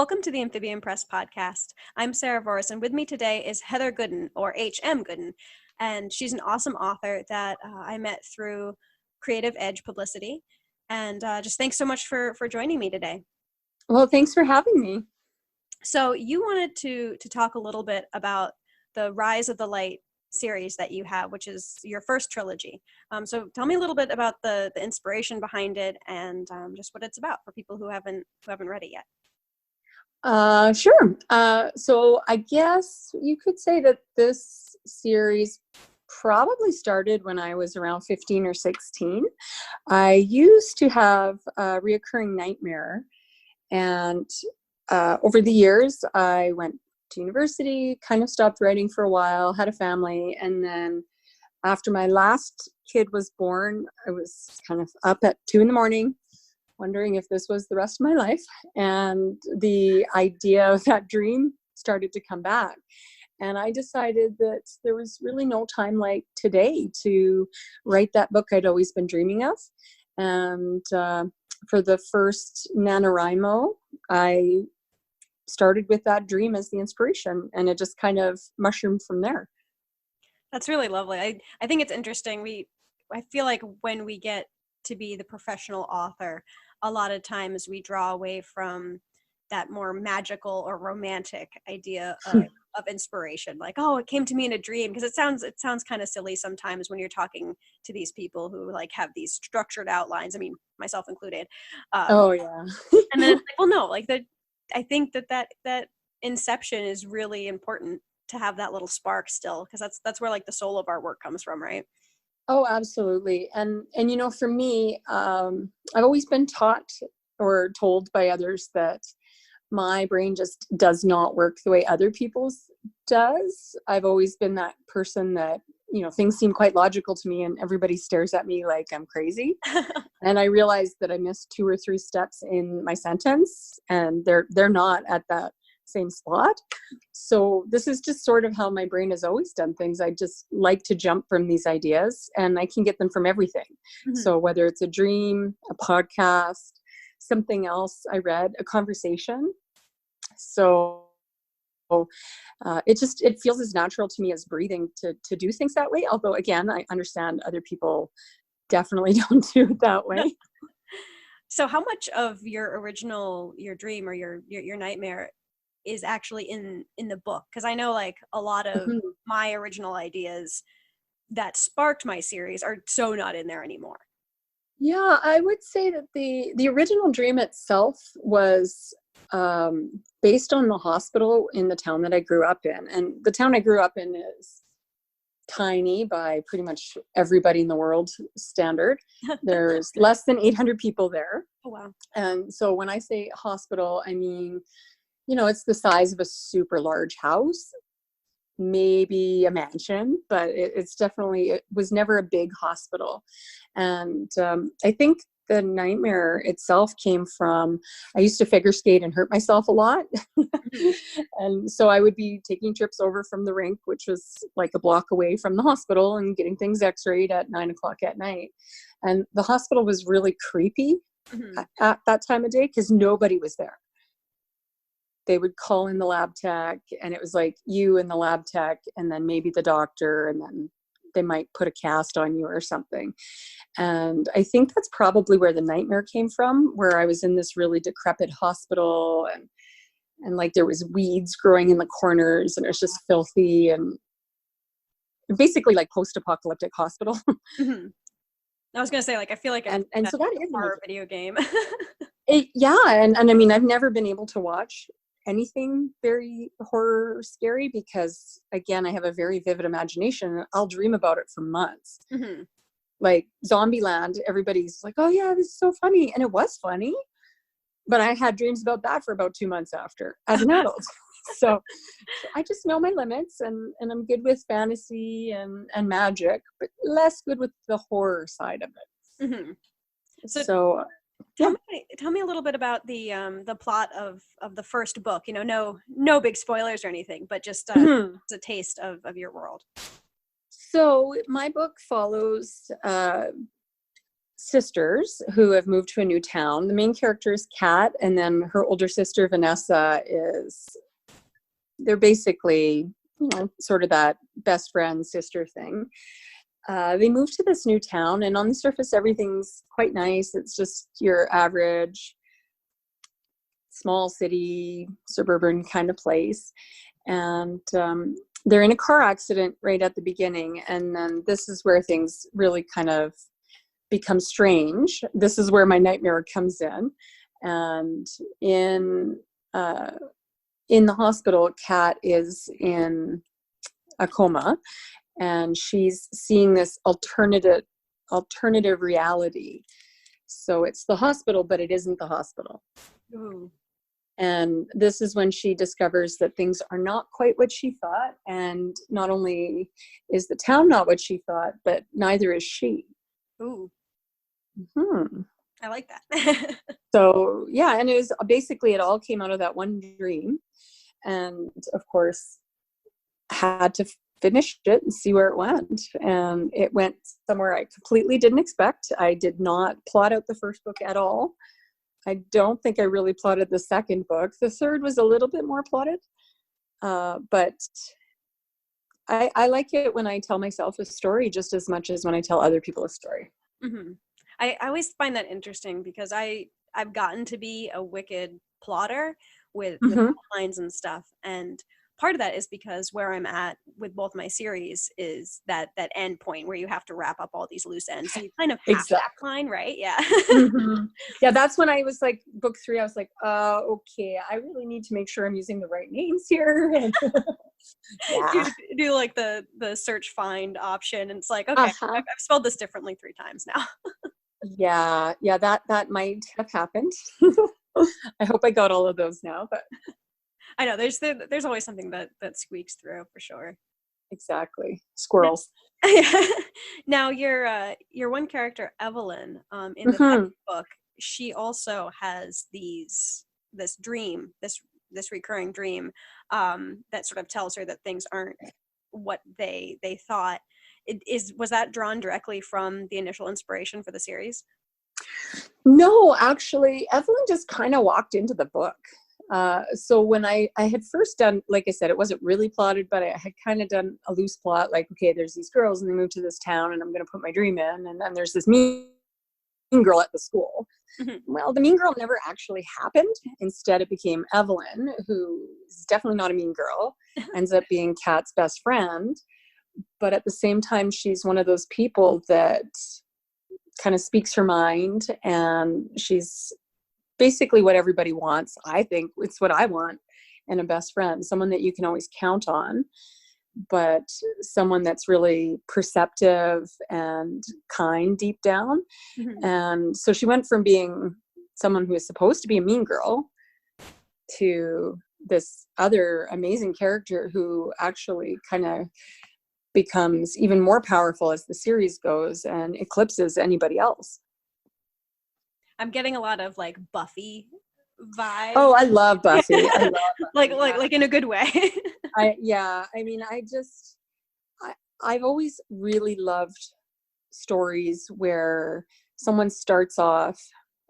Welcome to the Amphibian Press podcast. I'm Sarah Voris, and with me today is Heather Gooden, or H.M. Gooden, and she's an awesome author that I met through Creative Edge Publicity. And just thanks so much for joining me today. Well, thanks for having me. So you wanted to talk a little bit about the Rise of the Light series that you have, which is your first trilogy. So tell me a little bit about the inspiration behind it and just what it's about for people who haven't read it yet. Sure. So I guess you could say that this series probably started when I was around 15 or 16. I used to have a reoccurring nightmare, and over the years, I went to university, kind of stopped writing for a while, had a family, and then after my last kid was born, I was kind of up at 2 a.m, wondering if this was the rest of my life. And the idea of that dream started to come back. And I decided that there was really no time like today to write that book I'd always been dreaming of. And for the first NaNoWriMo, I started with that dream as the inspiration, and it just kind of mushroomed from there. That's really lovely. I think it's interesting. I feel like when we get to be the professional author, a lot of times we draw away from that more magical or romantic idea of inspiration. Like, oh, it came to me in a dream, because it sounds kind of silly sometimes when you're talking to these people who like have these structured outlines. I mean, myself included. Oh yeah. And then it's like, well, no, like I think that inception is really important, to have that little spark still, because that's where like the soul of our work comes from, right? Oh, absolutely. And you know, for me, I've always been taught or told by others that my brain just does not work the way other people's does. I've always been that person that, you know, things seem quite logical to me and everybody stares at me like I'm crazy. And I realized that I missed 2 or 3 steps in my sentence, and they're not at that same spot. So this is just sort of how my brain has always done things. I just like to jump from these ideas, and I can get them from everything. Mm-hmm. So whether it's a dream, a podcast, something else I read, a conversation. So it feels as natural to me as breathing to do things that way. Although again, I understand other people definitely don't do it that way. So how much of your dream or your nightmare is actually in the book? Because I know like a lot of my original ideas that sparked my series are so not in there anymore. Yeah, I would say that the original dream itself was based on the hospital in the town that I grew up in. And the town I grew up in is tiny by pretty much everybody in the world standard. There's less than 800 people there. Oh, wow. And so when I say hospital, I mean, you know, it's the size of a super large house, maybe a mansion, but it was never a big hospital. And I think the nightmare itself came from, I used to figure skate and hurt myself a lot. And so I would be taking trips over from the rink, which was like a block away from the hospital, and getting things x-rayed at 9 o'clock at night. And the hospital was really creepy at that time of day because nobody was there. They would call in the lab tech, and it was like you and the lab tech, and then maybe the doctor, and then they might put a cast on you or something. And I think that's probably where the nightmare came from, where I was in this really decrepit hospital, and like there was weeds growing in the corners, and it was just filthy, and basically like post-apocalyptic hospital. Mm-hmm. I was gonna say, like, I feel like and so that is a horror video game. Yeah, and I mean, I've never been able to watch anything very horror scary because, again, I have a very vivid imagination. I'll dream about it for months. Mm-hmm. Like Zombieland, everybody's like, oh yeah, this is so funny. And it was funny, but I had dreams about that for about 2 months after as an adult. So I just know my limits, and I'm good with fantasy and magic, but less good with the horror side of it. Mm-hmm. So Tell me a little bit about the plot of the first book. You know, no big spoilers or anything, but just a taste of your world. So my book follows sisters who have moved to a new town. The main character is Kat, and then her older sister Vanessa they're basically, sort of that best friend sister thing. They moved to this new town, and on the surface, everything's quite nice. It's just your average small city, suburban kind of place. And they're in a car accident right at the beginning. And then this is where things really kind of become strange. This is where my nightmare comes in. And in the hospital, Kat is in a coma, and she's seeing this alternative reality. So it's the hospital, but it isn't the hospital. Ooh. And this is when she discovers that things are not quite what she thought. And not only is the town not what she thought, but neither is she. Ooh. Hmm. I like that. So, yeah, and it all came out of that one dream. And of course, had to finish it and see where it went. And it went somewhere I completely didn't expect. I did not plot out the first book at all. I don't think I really plotted the second book. The third was a little bit more plotted. But I like it when I tell myself a story just as much as when I tell other people a story. Mm-hmm. I always find that interesting because I've gotten to be a wicked plotter with lines and stuff, and part of that is because where I'm at with both my series is that end point where you have to wrap up all these loose ends. So you kind of have that line, right? Yeah. Yeah, that's when I was like, book 3, I was like, okay, I really need to make sure I'm using the right names here. Yeah. do like the search find option, and it's like, okay, I've spelled this differently 3 times now. Yeah, that might have happened. I hope I got all of those now, but I know there's always something that squeaks through for sure. Exactly. Squirrels. Now your one character, Evelyn, in the second book, she also has this dream, this recurring dream, that sort of tells her that things aren't what they thought. Was that drawn directly from the initial inspiration for the series? No, actually, Evelyn just kind of walked into the book. So when I had first done, like I said, it wasn't really plotted, but I had kind of done a loose plot, like, okay, there's these girls and they move to this town and I'm going to put my dream in. And then there's this mean girl at the school. Mm-hmm. Well, the mean girl never actually happened. Instead, it became Evelyn, who is definitely not a mean girl, ends up being Kat's best friend. But at the same time, she's one of those people that kind of speaks her mind, and she's basically what everybody wants. I think it's what I want in a best friend, someone that you can always count on, but someone that's really perceptive and kind deep down. Mm-hmm. And so she went from being someone who is supposed to be a mean girl to this other amazing character who actually kind of becomes even more powerful as the series goes and eclipses anybody else. I'm getting a lot of like Buffy vibes. Oh, I love Buffy. I love Buffy. like in a good way. I've always really loved stories where someone starts off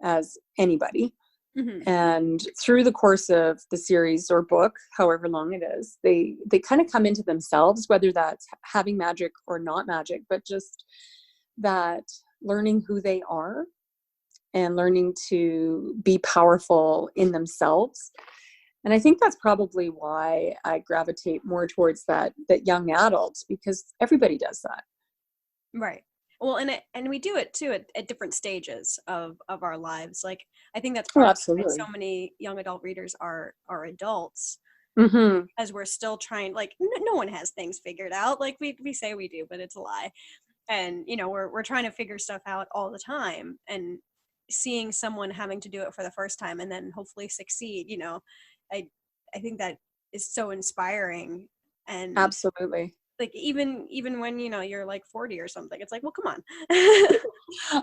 as anybody. Mm-hmm. And through the course of the series or book, however long it is, they kind of come into themselves, whether that's having magic or not magic, but just that learning who they are and learning to be powerful in themselves. And I think that's probably why I gravitate more towards that young adult, because everybody does that. Right. Well, and we do it too at different stages of our lives. Like, I think that's probably why so many young adult readers are adults, mm-hmm. as we're still trying. Like, no one has things figured out. Like we say we do, but it's a lie. And we're trying to figure stuff out all the time. And seeing someone having to do it for the first time and then hopefully succeed, I think that is so inspiring. And absolutely. Like even when you're like 40 or something, it's like, well, come on.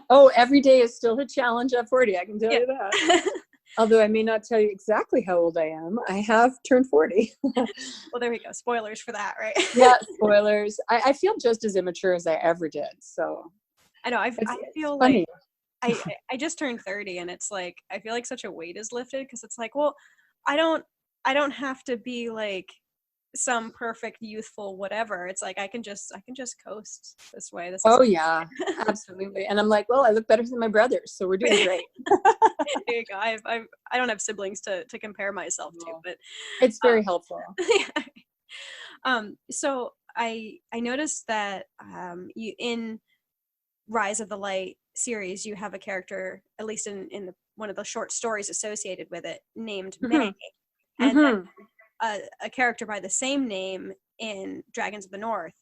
Oh, every day is still a challenge at 40, I can tell you that. Although I may not tell you exactly how old I am. I have turned 40. Well, there we go. Spoilers for that, right? Yeah, spoilers. I feel just as immature as I ever did. So I know. I feel like I just turned 30, and it's like I feel like such a weight is lifted, because it's like, well, I don't I don't have to be like some perfect youthful whatever. It's like I can just coast this way. This is Oh yeah, absolutely. And I'm like, well, I look better than my brothers, so we're doing great. there you go. I don't have siblings to compare myself to, No. but It's uh, very helpful. yeah. So I noticed that you in Rise of the Light series, you have a character, at least in one of the short stories associated with it, named May, Hmm. and Hmm. a character by the same name in Dragons of the North.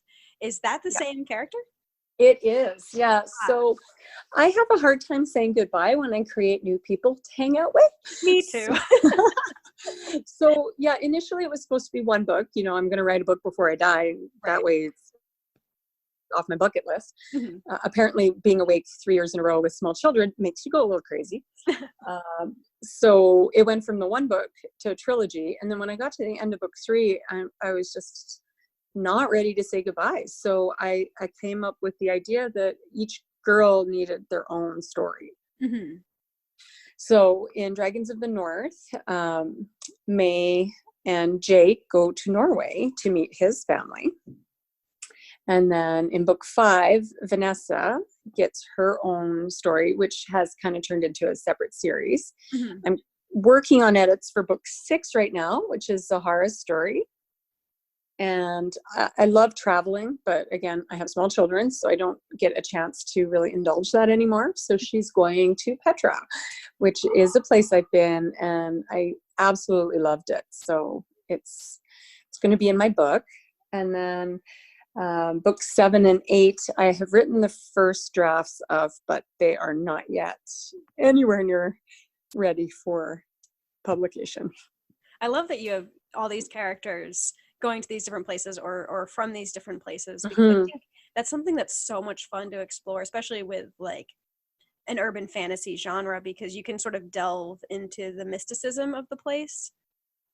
Is that the Yeah, same character? it is. Yeah. Ah, So I have a hard time saying goodbye when I create new people to hang out with. me too. So, so yeah, initially it was supposed to be one book. I'm going to write a book before I die. That Right. way it's off my bucket list. Mhm. Apparently, being awake 3 years in a row with small children makes you go a little crazy. So it went from the one book to a trilogy. And then when I got to the end of book 3, I was just not ready to say goodbye. So I came up with the idea that each girl needed their own story. Mhm. So in Dragons of the North, May and Jake go to Norway to meet his family. And then in book 5, Vanessa gets her own story, which has kind of turned into a separate series. Mhm. I'm working on edits for book 6 right now, which is Zahara's story. And I love traveling, but again, I have small children, so I don't get a chance to really indulge that anymore. So she's going to Petra, which is a place I've been, and I absolutely loved it. So it's going to be in my book. And then books 7 and 8, I have written the first drafts of, but they are not yet anywhere near ready for publication. I love that you have all these characters going to these different places, or from these different places, because I Hmm. think that's something that's so much fun to explore, especially with like an urban fantasy genre, because you can sort of delve into the mysticism of the place.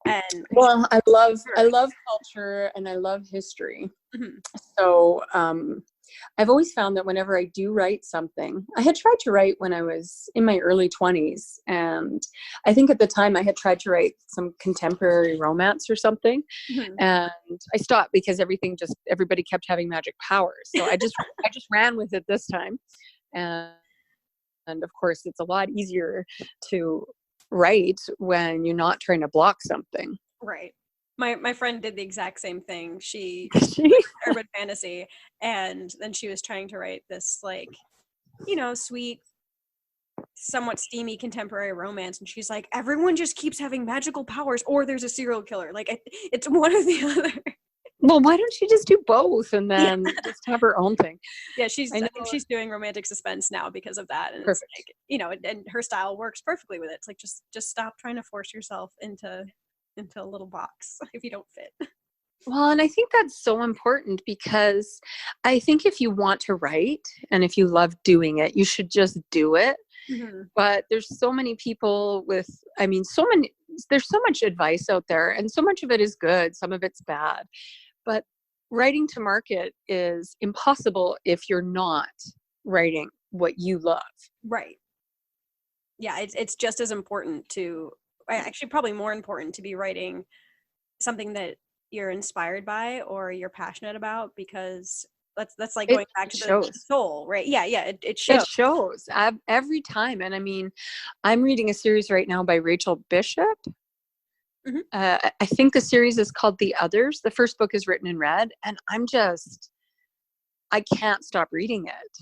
And Well, I sure. love culture and I love history. Mhm. So I've always found that whenever I do write something, I had tried to write when I was in my early 20s. And I think at the time I had tried to write some contemporary romance or something. Mhm. And I stopped because everybody kept having magic powers. So I just ran with it this time. And, and of course, it's a lot easier to write when you're not trying to block something. Right. My friend did the exact same thing. She urban fantasy, and then she was trying to write this like, sweet, somewhat steamy contemporary romance, and she's like, everyone just keeps having magical powers, or there's a serial killer. Like it's one or the other. Well, why don't you just do both and Yeah. then just have her own thing? Yeah, I I know. think she's doing romantic suspense now because of that, and it's Perfect. like, and her style works perfectly with it. It's like, just stop trying to force yourself into a little box if you don't fit. Well, and I think that's so important because I think if you want to write and if you love doing it, you should just do it. Mhm. But there's so many people there's so much advice out there and so much of it is good, some of it's bad. But writing to market is impossible if you're not writing what you love. Right. Yeah, it's just as important to, actually probably more important to be writing something that you're inspired by or you're passionate about, because that's like It going back to the shows. soul, right? Yeah, yeah, it It shows. shows every time. And I mean, I'm reading a series right now by Rachel Bishop. Mhm. I think the series is called The Others. The first book is written in red, and I can't stop reading it.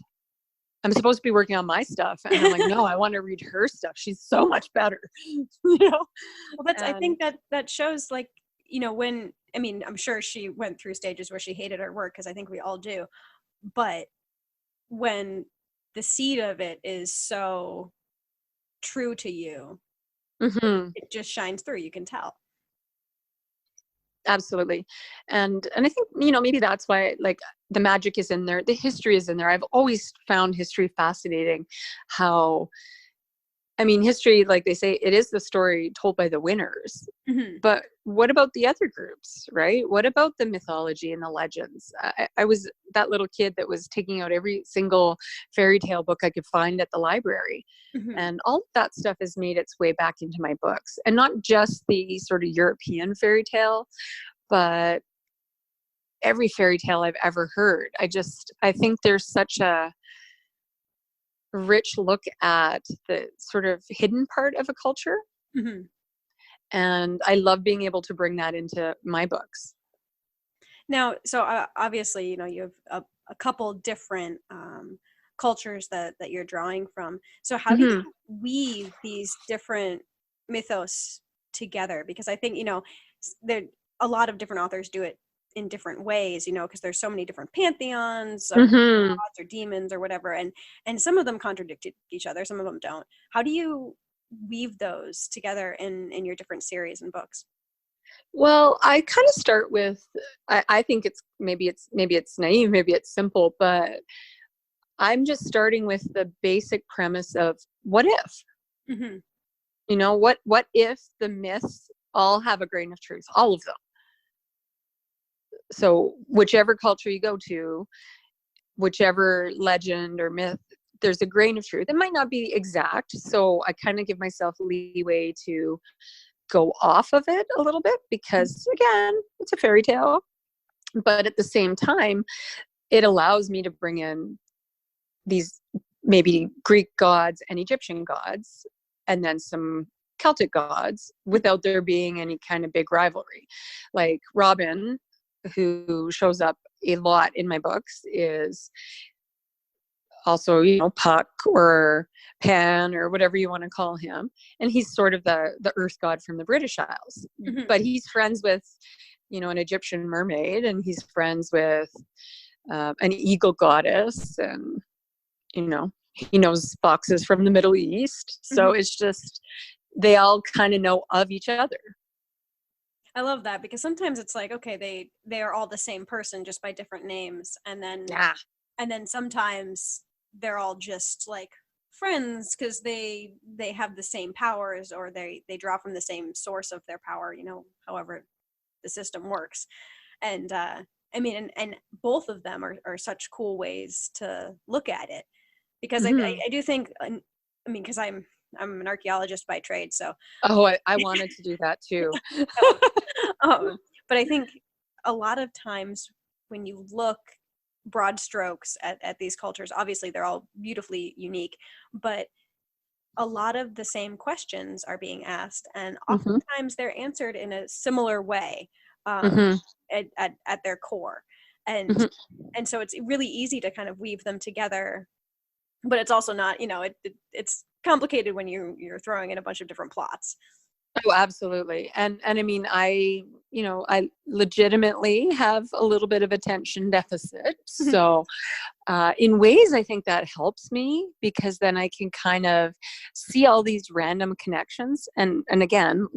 I'm supposed to be working on my stuff, and I'm like, no, I want to read her stuff. She's so much better, you know. Well, I And think that shows, like, when, I mean, I'm sure she went through stages where she hated her work, because I think we all do, but when the seed of it is so true to you, mhm, it just shines through. You can tell. absolutely, and I think maybe that's why like the magic is in there, the history is in there. I've always found history fascinating, how I mean, history, like they say, it is the story told by the winners. Hmm. But what about the other groups, right? What about the mythology and the legends? I was that little kid that was taking out every single fairy tale book I could find at the library. Hmm. And all of that stuff has made its way back into my books. And not just the sort of European fairy tale, but every fairy tale I've ever heard. I think there's such a rich look at the sort of hidden part of a culture. Hmm. And I love being able to bring that into my books. Now, so obviously, you have a couple different cultures that you're drawing from. So how do Hmm. you weave these different mythos together? Because I think, there a lot of different authors do it in different ways, because there's so many different pantheons of Hmm. gods or demons or whatever, and some of them contradict each other, some of them don't. How do you weave those together in your different series and books? Well, I kind of start with, I think maybe it's naive, maybe it's simple, but I'm just starting with the basic premise of what if, Hmm. what if the myths all have a grain of truth, all of them. So whichever culture you go to, whichever legend or myth, there's a grain of truth. It might not be exact. So I kind of give myself leeway to go off of it a little bit because, again, it's a fairy tale. But at the same time, it allows me to bring in these maybe Greek gods and Egyptian gods, and then some Celtic gods without there being any kind of big rivalry. Like Robin, who shows up a lot in my books, is also, Puck or Pan or whatever you want to call him. And he's sort of the earth god from the British Isles. Hmm. But he's friends with, an Egyptian mermaid, and he's friends with an eagle goddess, and, he knows foxes from the Middle East. So Hmm. it's just, they all kind of know of each other. I love that because sometimes it's like, okay, they are all the same person just by different names, Yeah. and then sometimes they're all just like friends because they have the same powers, or they draw from the same source of their power, however the system works. And I mean, and both of them are such cool ways to look at it, because Hmm. I do think, I mean, because I'm an archaeologist by trade, so Oh, I wanted to do that too. I love it. But I think a lot of times when you look broad strokes at these cultures, obviously they're all beautifully unique, but a lot of the same questions are being asked, and Hmm. oftentimes they're answered in a similar way, um, Hmm. at their core. And Hmm. and so it's really easy to kind of weave them together, but it's also not, it's complicated when you're throwing in a bunch of different plots. Oh, absolutely. And I mean, I legitimately have a little bit of attention deficit. So, in ways, I think that helps me because then I can kind of see all these random connections. And again,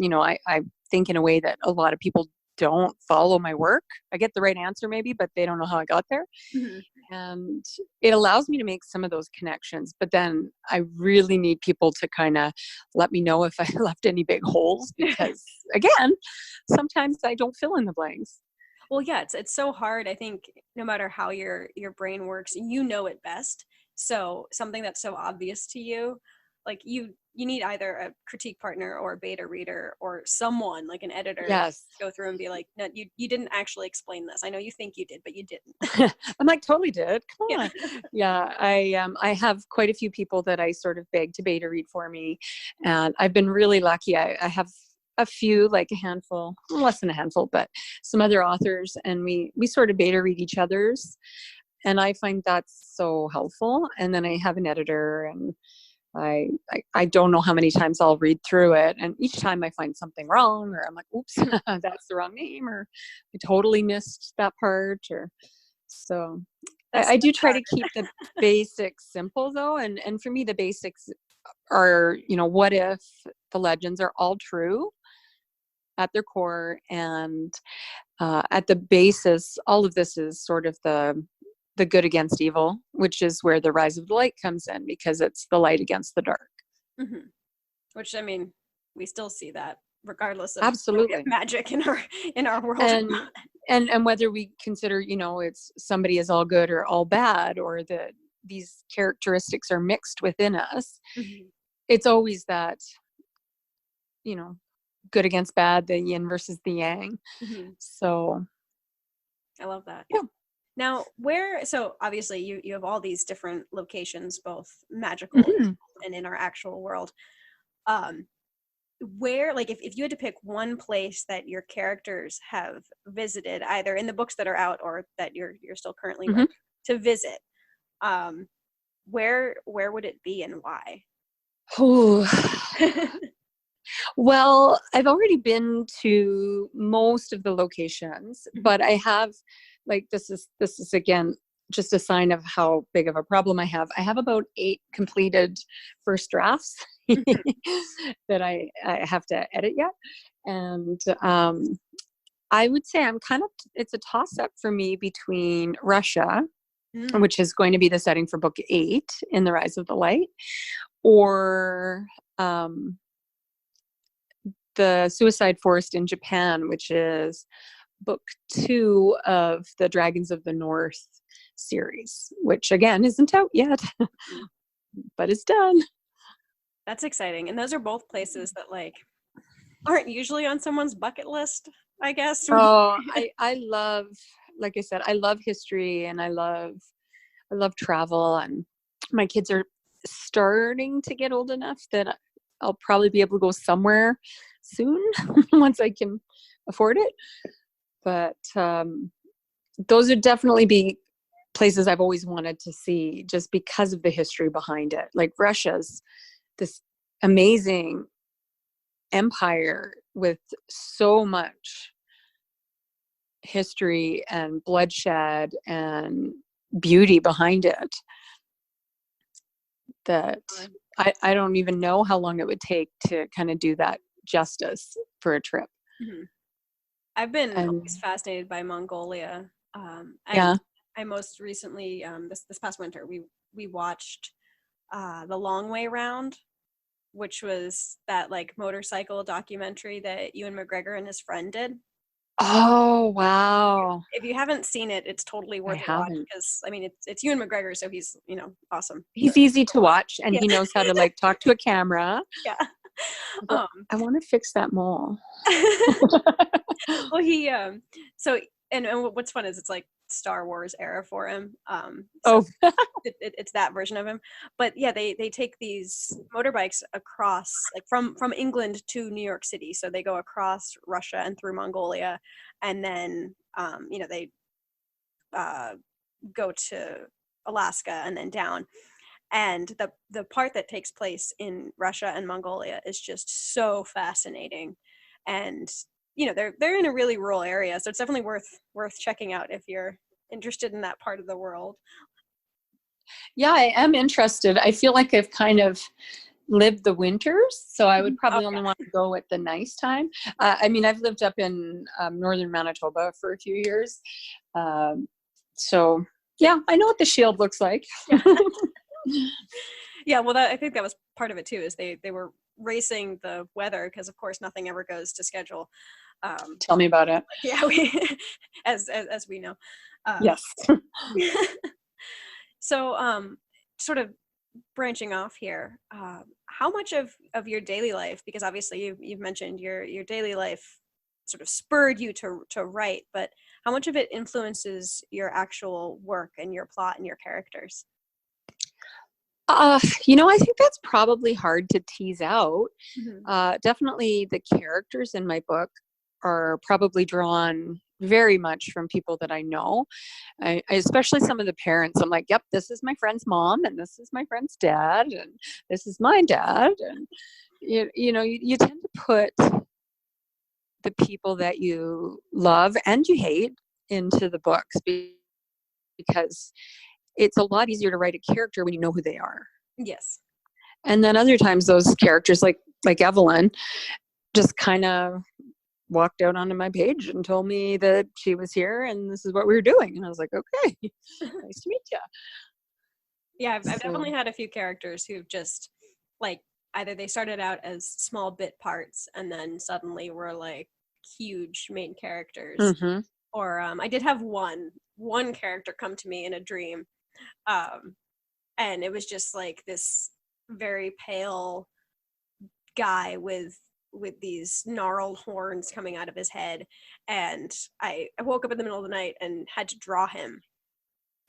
I think in a way that a lot of people don't follow my work. I get the right answer maybe, but they don't know how I got there. Mhm. And it allows me to make some of those connections, but then I really need people to kind of let me know if I left any big holes, because again, sometimes I don't fill in the blanks. Well, yeah, it's so hard. I think no matter how your brain works, you know it best. So something that's so obvious to you, like you need either a critique partner or a beta reader or someone like an editor to Yes. go through and be like, no, you didn't actually explain this. I know you think you did, but you didn't. I'm like, totally did. Come Yeah. on. Yeah, I have quite a few people that I sort of beg to beta read for me, and I've been really lucky. I have a few, like a handful, less than a handful, but some other authors, and we sort of beta read each other's, and I find that's so helpful. And then I have an editor, and I don't know how many times I'll read through it, and each time I find something wrong, or I'm like, oops, that's the wrong name, or I totally missed that part, or so. I do That's try to keep the basics simple though, and for me the basics are, what if the legends are all true at their core, and at the basis, all of this is sort of the good against evil, which is where the rise of the light comes in, because it's the light against the dark. hard. which I mean, we still see that regardless of Absolutely. magic in our world. And whether we consider, you know, it's somebody is all good or all bad, or that these characteristics are mixed within us, Mhm. it's always that, you know, good against bad, the yin versus the yang. Mhm. So I love that. yeah. Now, so obviously you have all these different locations, both magical Mhm. and in our actual world. Um, where, like, if you had to pick one place that your characters have visited, either in the books that are out or that you're still currently Mhm. writing, to visit, um, where would it be and why? Ooh. Well, I've already been to most of the locations, but Mhm. I have, like, this is again just a sign of how big of a problem I have. I have about 8 completed first drafts Mhm. that I have to edit yet. And I would say it's a toss up for me between Russia, Mm. which is going to be the setting for book 8 in The Rise of the Light, or um, the Suicide Forest in Japan, which is book 2 of the Dragons of the North series, which again isn't out yet, Mm. but it's done. That's exciting. And those are both places that like aren't usually on someone's bucket list, I guess. Oh, I love, like I said, I love history, and I love travel, and my kids are starting to get old enough that I'll probably be able to go somewhere soon once I can afford it. But those would definitely be places I've always wanted to see, just because of the history behind it. Like, Russia's this amazing empire with so much history and bloodshed and beauty behind it that I don't even know how long it would take to kind of do that justice for a trip. Mhm. I've been always And fascinated by Mongolia, and yeah. I most recently, this past winter, we watched The Long Way Round, which was that like motorcycle documentary that Ewan McGregor and his friend did. Oh, wow. If you haven't seen it, it's totally I worth a watch haven't. because I mean it's Ewan McGregor, so he's awesome. He's easy to watch, and Yeah, he knows how to, like, talk to a camera. yeah. Although Um, I want to fix that mole. well, he so and what's fun is it's like Star Wars era for him. So Oh, it's that version of him. But yeah, they take these motorbikes across, like from England to New York City. So they go across Russia and through Mongolia, and then they uh, go to Alaska and then down. And the part that takes place in Russia and Mongolia is just so fascinating. And they're in a really rural area, so it's definitely worth checking out if you're interested in that part of the world. yeah, I am interested. I feel like I've kind of lived the winters, so I would Oh probably only want to go at the nice time. I mean, I've lived up in northern Manitoba for a few years. Um, so, yeah, I know what the shield looks like. yeah. Yeah, well, I think that was part of it too. Is they were racing the weather because, of course, nothing ever goes to schedule. Um, Tell me about it. yeah, we as we know. Um, Yes. so, sort of branching off here, how much of your daily life, because obviously you've mentioned your daily life sort of spurred you to write, but how much of it influences your actual work and your plot and your characters? I think that's probably hard to tease out. Hmm. Definitely the characters in my book are probably drawn very much from people that I know. Especially some of the parents. I'm like, yep, this is my friend's mom, and this is my friend's dad, and this is my dad. And you tend to put the people that you love and you hate into the books, because it's a lot easier to write a character when you know who they are. Yes. And then other times those characters, like Evelyn, just kind of walked out onto my page and told me that she was here and this is what we were doing. And I was like, okay, nice to meet you. Yeah, I've So, definitely had a few characters who've just like either they started out as small bit parts and then suddenly were like huge main characters. Mm-hmm. Or I did have one character come to me in a dream, um, and it was just like this very pale guy with these gnarled horns coming out of his head, and I woke up in the middle of the night and had to draw him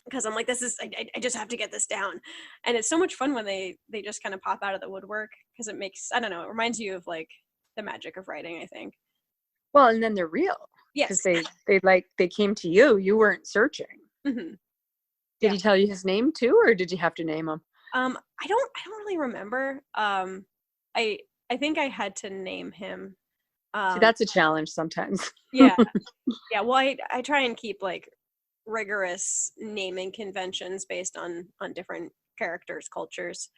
because I'm like, this is I just have to get this down, and it's so much fun when they just kind of pop out of the woodwork because it makes, I don't know, it reminds you of like the magic of writing, I think. Well, and then they're real because Yes. they came to you. You weren't searching. Hmm. Did Yeah. he tell you his name too, or did you have to name him? I don't really remember. I I think I had to name him. See, Um, that's a challenge sometimes. yeah, yeah. Well, I try and keep like rigorous naming conventions based on different characters, cultures,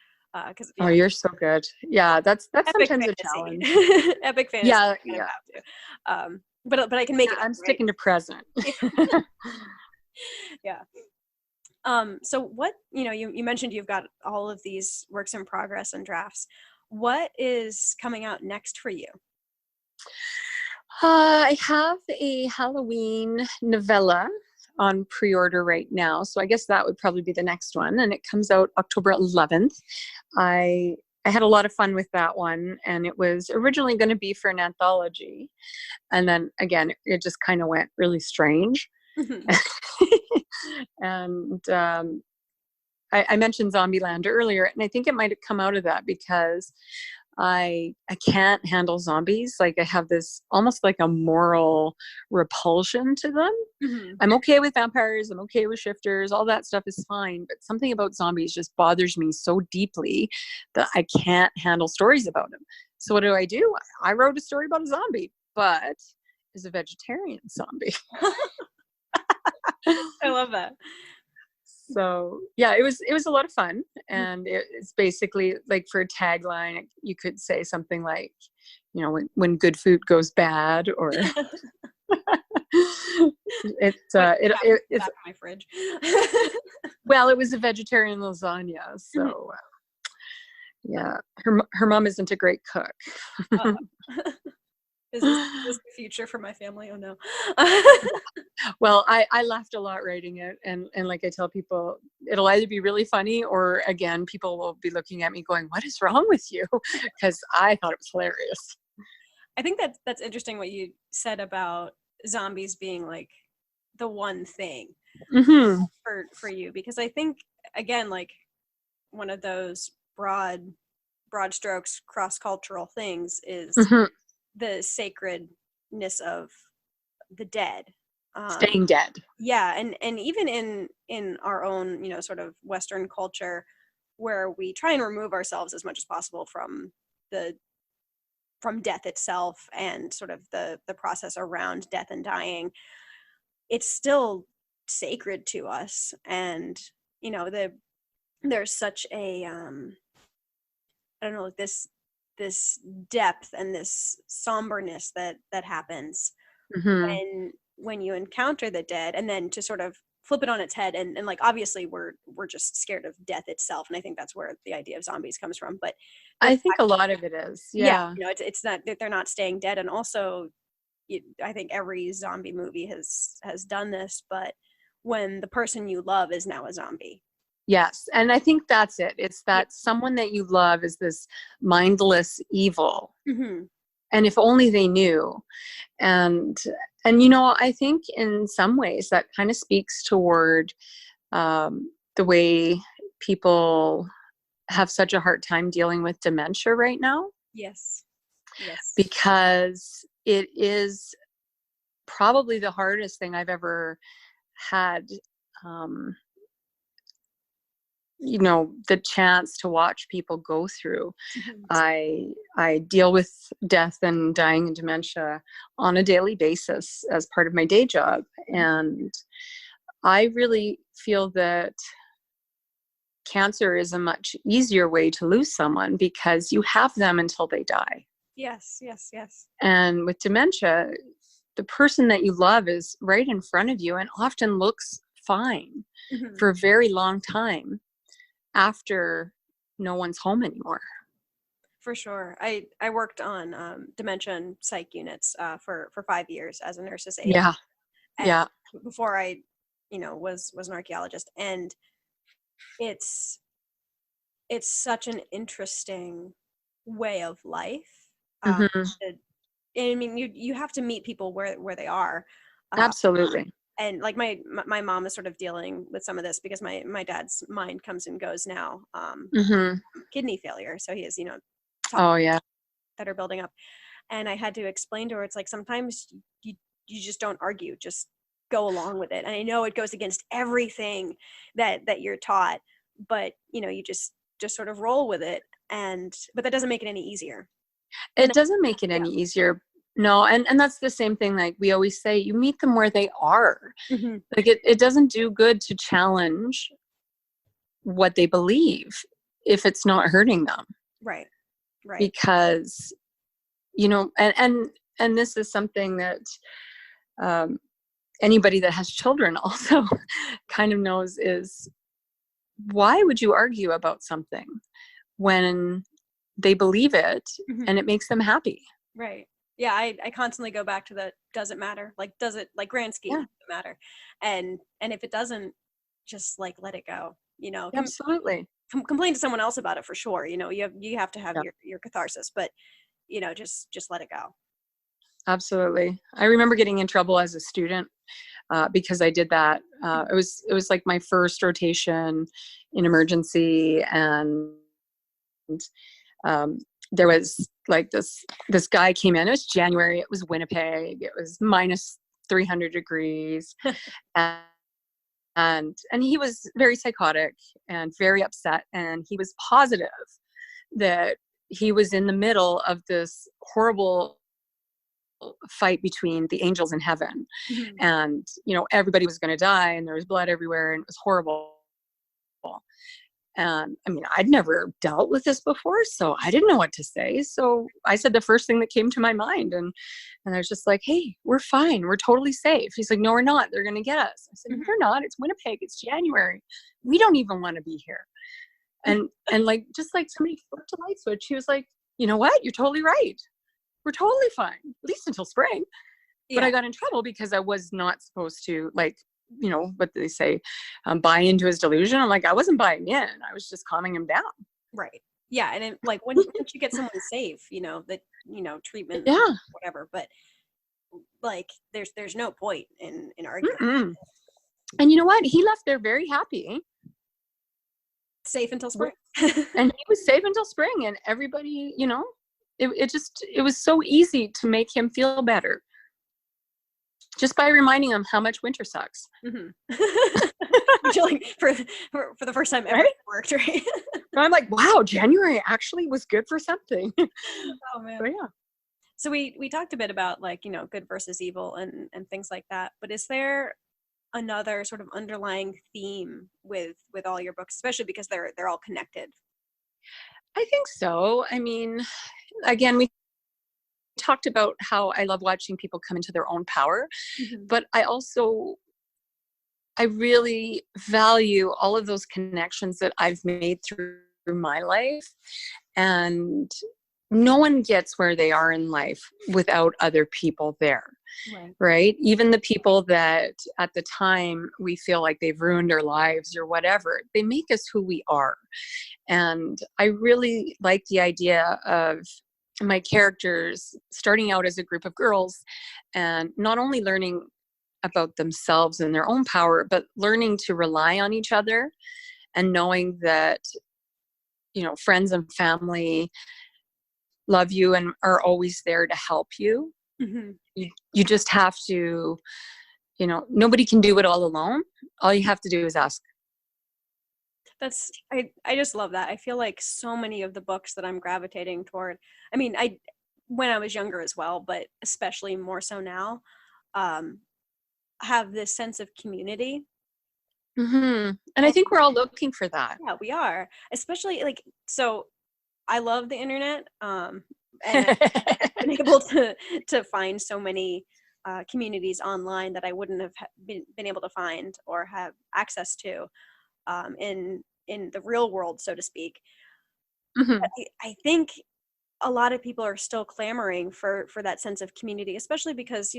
because Oh, yeah, you're so good. Yeah, that's epic sometimes a fantasy, challenge. epic fantasy. Yeah, You kind of yeah. have to. But I can make Yeah, it I'm up, right? sticking to present. Yeah. So what, you mentioned you've got all of these works in progress and drafts. What is coming out next for you? I have a Halloween novella on pre-order right now, so I guess that would probably be the next one, and it comes out October 11th. I had a lot of fun with that one, and it was originally going to be for an anthology, and then again, it just kind of went really strange. Mhm. And I mentioned Zombieland earlier, and I think it might have come out of that because I can't handle zombies. Like I have this almost like a moral repulsion to them. Mhm. I'm okay with vampires, I'm okay with shifters, all that stuff is fine, but something about zombies just bothers me so deeply that I can't handle stories about them. So what do? I wrote a story about a zombie, but is a vegetarian zombie. I love that. So yeah, it was a lot of fun, Mhm. and it's basically like, for a tagline you could say something like, when good food goes bad, or What just happened to the it's, back of my fridge? well, it was a vegetarian lasagna, Mhm. so yeah, her mom isn't a great cook. Uh-oh. Is this the future for my family? Oh no. Well, I laughed a lot writing it, and like I tell people, it'll either be really funny, or again, people will be looking at me going, "What is wrong with you?" Because I thought it was hilarious. I think that's interesting what you said about zombies being like the one thing Hmm. for you, because I think, again, like one of those broad strokes cross cultural things is Hmm. the sacredness of the dead. um Staying dead. yeah, and even in our own, sort of Western culture, where we try and remove ourselves as much as possible the from death itself and sort of the process around death and dying, it's still sacred to us. And there's such a I don't know, this depth and this somberness that happens Hmm. when you encounter the dead, and then to sort of flip it on its head, and like obviously we're just scared of death itself, and I think that's where the idea of zombies comes from. But the I think fact, a lot of it is, yeah, yeah. it's not that they're not staying dead. And also, I think every zombie movie has done this, but when the person you love is now a zombie. Yes, and I think that's it. It's Yeah. that someone that you love is this mindless evil, Hmm. and if only they knew. And I think in some ways that kind of speaks toward the way people have such a hard time dealing with dementia right now, Yes. Yes. because it is probably the hardest thing I've ever had, um, the chance to watch people go through. Mhm. I deal with death and dying and dementia on a daily basis as part of my day job, and I really feel that cancer is a much easier way to lose someone because you have them until they die. Yes. Yes. Yes. And with dementia, the person that you love is right in front of you and often looks fine Hmm. for a very long time after no one's home anymore. For sure. I worked on dementia and psych units for 5 years as a nurse's aide, Yeah. and Yeah. before I, was an archaeologist, and it's it's such an interesting way of life. Uh, Hmm. to, I mean, you have to meet people where they are, uh, Absolutely. and like my mom is sort of dealing with some of this because my dad's mind comes and goes now. Hmm. Kidney failure, so he has Oh yeah. that are building up, and I had to explain to her, it's like sometimes you just don't argue, just go along with it. And I know it goes against everything that you're taught, but you just sort of roll with it, and but that doesn't make it any easier. And It doesn't make it yeah. any easier. No, and that's the same thing, like we always say, you meet them where they are. Hmm. Like it doesn't do good to challenge what they believe if it's not hurting them, Right, right. because and this is something that um, anybody that has children also kind of knows, is why would you argue about something when they believe it Hmm. and it makes them happy? Right. Yeah, I constantly go back to the does it matter? Like, does it, like, grand scheme, Yeah, does it matter? And if it doesn't, just like let it go. absolutely. Complain to someone else about it for sure. You have to have Yeah, your catharsis, but just let it go. absolutely. I remember getting in trouble as a student because I did that. It was like my first rotation in emergency, and um, there was like this guy came in. It was January. It was Winnipeg. It was minus 300 degrees, and and he was very psychotic and very upset. And he was positive that he was in the middle of this horrible fight between the angels in heaven, Hmm. and everybody was going to die, and there was blood everywhere, and it was horrible. And I mean, I'd never dealt with this before, so I didn't know what to say. So I said the first thing that came to my mind, and I was just like, "Hey, we're fine. We're totally safe." He's like, "No, we're not. They're going to get us." I said, "No, Hmm. they're not. It's Winnipeg. It's January. We don't even want to be here." And like, just like somebody flipped a light switch, he was like, "You know what? You're totally right. We're totally fine, at least until spring." But Yeah. I got in trouble because I was not supposed to, like, what they say, buy into his delusion. I'm like, I wasn't buying in. I was just calming him down. Right. Yeah, and like once you get someone safe, that treatment, Yeah. whatever. But like, there's no point in arguing. Mm-mm. And you know what? He left there very happy, Safe until with, spring. and he was safe until spring. And everybody, it was so easy to make him feel better just by reminding him how much winter sucks. Hmm. Which, like, for the first time ever, Right? it worked, right? And I'm like, wow, January actually was good for something. Oh man. So yeah. So we talked a bit about, like, good versus evil and things like that. But is there another sort of underlying theme with all your books, especially because they're all connected? I think so. I mean, again, we talked about how I love watching people come into their own power, Hmm. but I really value all of those connections that I've made through my life. And no one gets where they are in life without other people there, Right. right? Even the people that at the time we feel like they've ruined our lives or whatever, they make us who we are. And I really like the idea of my characters starting out as a group of girls and not only learning about themselves and their own power, but learning to rely on each other, and knowing that, friends and family love you and are always there to help you. Hmm. You just have to, nobody can do it all alone. All you have to do is ask. I just love that. I feel like so many of the books that I'm gravitating toward, I mean, I when I was younger as well, but especially more so now, um, have this sense of community. And I And think we're all looking for that. yeah, we are. Especially, like, so I love the internet, and I've been able to find so many communities online that I wouldn't have been able to find or have access to, in the real world, so to speak. Hmm. I think a lot of people are still clamoring for that sense of community, especially because,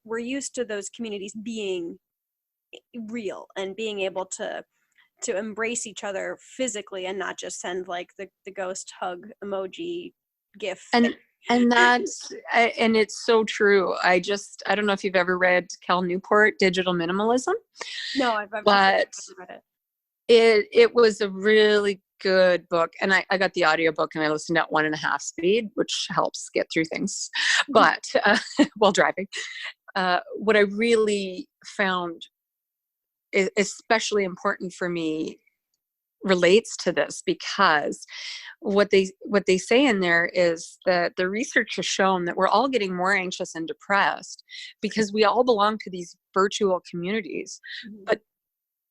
we're used to those communities being real and being able to embrace each other physically and not just send like the ghost hug emoji gif thing. And and it's so true. I don't know if you've ever read Cal Newport, Digital Minimalism, No, I've but read it was a really good book. And I got the audiobook and I listened at 1.5 speed, which helps get through things, it. but while driving. What I really found especially important for me relates to this, because what they say in there is that the research has shown that we're all getting more anxious and depressed because we all belong to these virtual communities, Mhm.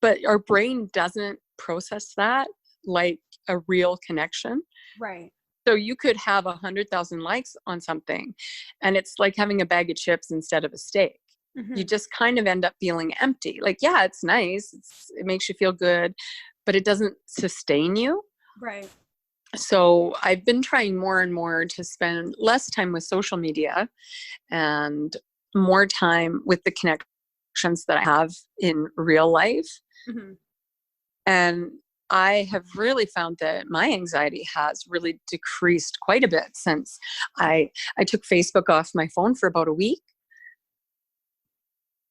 but our brain doesn't process that like a real connection. Right. So you could have 100,000 likes on something and it's like having a bag of chips instead of a steak. You Hmm. just kind of end up feeling empty. Like, yeah, it's nice. It makes you feel good, but it doesn't sustain you. Right. So I've been trying more and more to spend less time with social media and more time with the connections that I have in real life. Hmm. And I have really found that my anxiety has really decreased quite a bit since I took Facebook off my phone for about a week.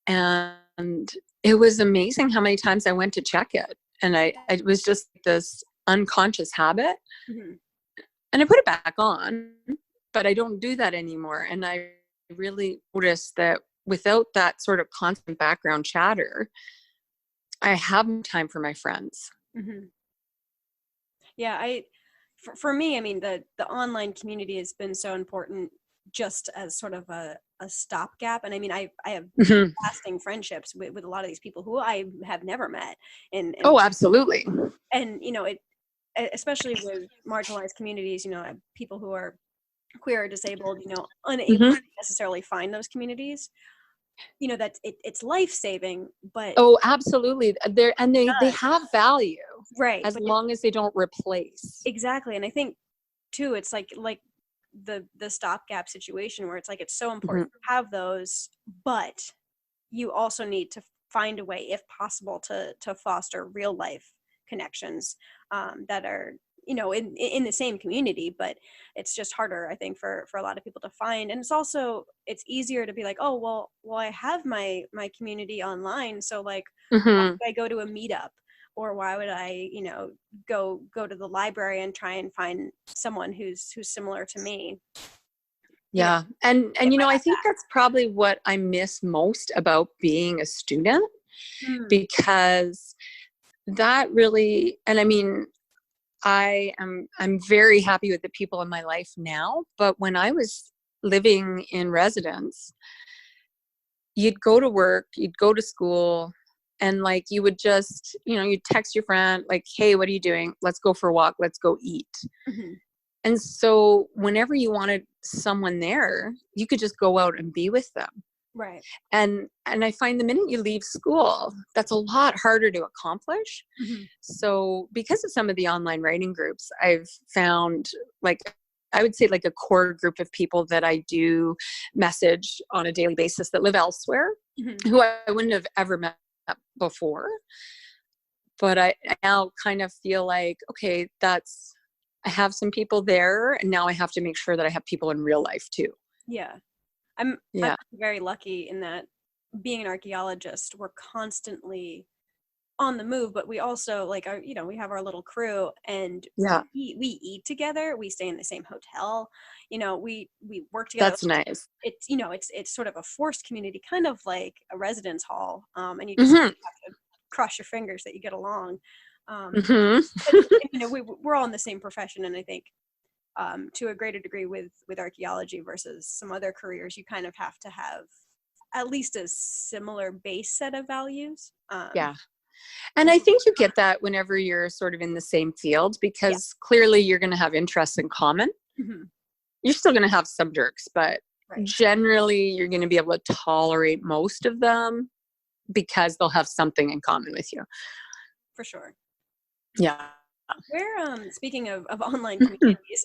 And it was amazing how many times I went to check it. And it was just this unconscious habit. Hmm. And I put it back on, but I don't do that anymore. And I really noticed that without that sort of constant background chatter, I have more time for my friends. Hmm. Yeah, for me, I mean, the online community has been so important just as sort of a stopgap. And I mean, I have Mhm. lasting friendships with a lot of these people who I have never met. And Oh, absolutely. and especially with marginalized communities, people who are queer or disabled, unable Hmm. to necessarily find those communities, that it's life-saving, but Oh, absolutely. They have value right, as but long as they don't replace. exactly. And I think too, it's like the stopgap situation where it's like it's so Hmm. important to have those, but you also need to find a way, if possible, to foster real life connections that are in the same community. But it's just harder, I think, for a lot of people to find. And it's easier to be like, oh, well, I have my community online, so like why Hmm. would I go to a meetup, or why would I go to the library and try and find someone who's similar to me, you know Yeah. if I I have think that's probably what I miss most about being a student, that. Mm, because that really, and I mean, I'm very happy with the people in my life now, but when I was living in residence, you'd go to work, you'd go to school, and like you would just, you'd text your friend like, "Hey, what are you doing? Let's go for a walk, let's go eat." mhm. And so whenever you wanted someone there, you could just go out and be with them. Right. And I find the minute you leave school, that's a lot harder to accomplish. Mhm. So because of some of the online writing groups, I've found, like, I would say like a core group of people that I do message on a daily basis that live elsewhere, Mhm. who I wouldn't have ever met before. But I now kind of feel like, okay, I have some people there, and now I have to make sure that I have people in real life too. Yeah. I'm Yeah. very lucky in that, being an archaeologist, we're constantly on the move, but we also like we have our little crew, and Yeah. we eat together, we stay in the same hotel, we work together. That's nice. It's sort of a forced community, kind of like a residence hall, and you just Hmm. have to cross your fingers that you get along. Hmm. But we're all in the same profession, and I think to a greater degree with archaeology versus some other careers, you kind of have to have at least a similar base set of values. Yeah. And I think you get that whenever you're sort of in the same field, Yeah. because clearly you're going to have interests in common. Mhm. You're still going to have some jerks, but Right. generally you're going to be able to tolerate most of them because they'll have something in common with you. For sure. Yeah. Where speaking of online communities,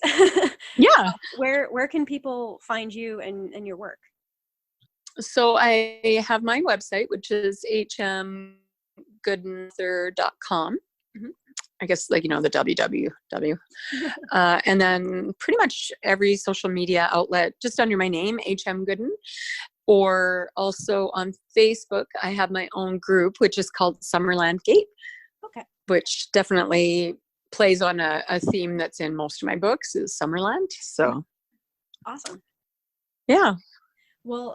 Yeah. where can people find you and your work? So I have my website, which is hmgoodenauthor.com. Mhm. I guess, like, the www. And then pretty much every social media outlet, just under my name, HM Gooden. Or also on Facebook, I have my own group, which is called Summerland Gate, Okay, which definitely plays on a theme that's in most of my books, is Summerland. So awesome. yeah. Well,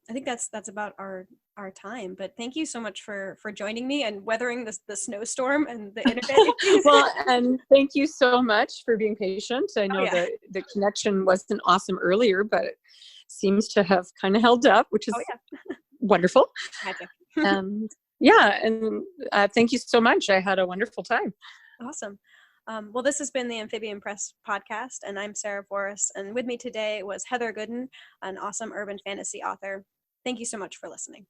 I think that's about our time. But thank you so much for joining me and weathering the snowstorm and the internet issues. Well, and thank you so much for being patient. I Oh know yeah, the connection wasn't awesome earlier, but it seems to have kind of held up, which oh is yeah, wonderful. magic. And yeah, and thank you so much. I had a wonderful time. Awesome. Well, this has been the Amphibian Press podcast, and I'm Sarah Forrest. And with me today was Heather Gooden, an awesome urban fantasy author. Thank you so much for listening.